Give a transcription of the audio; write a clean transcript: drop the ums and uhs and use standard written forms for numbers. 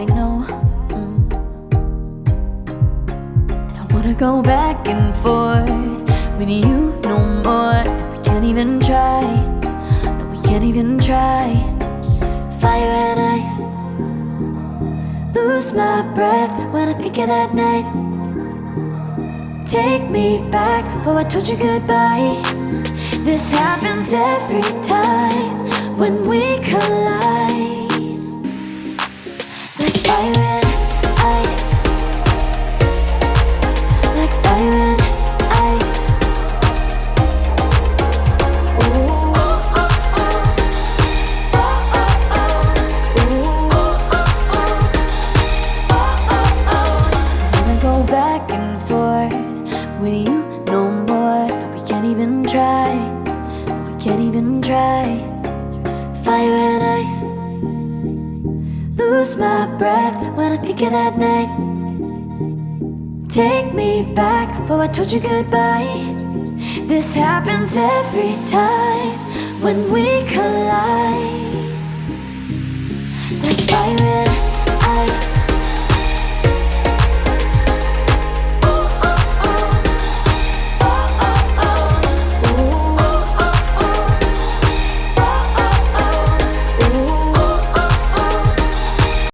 say no. I don't wanna go back and forth with you no more. We can't even try. No, we can't even try. Fire and ice. Lose my breath when I think of that night. Take me back before I told you goodbye. This happens every time when we collide. Like fire and ice. Like fire and ice. Ooh. Go back and forth with you no more. No, we can't even try. No, we can't even try. Fire and ice. Lose my breath when I think of that night. Take me back before I told you goodbye. This happens every time when we collide. Like fire and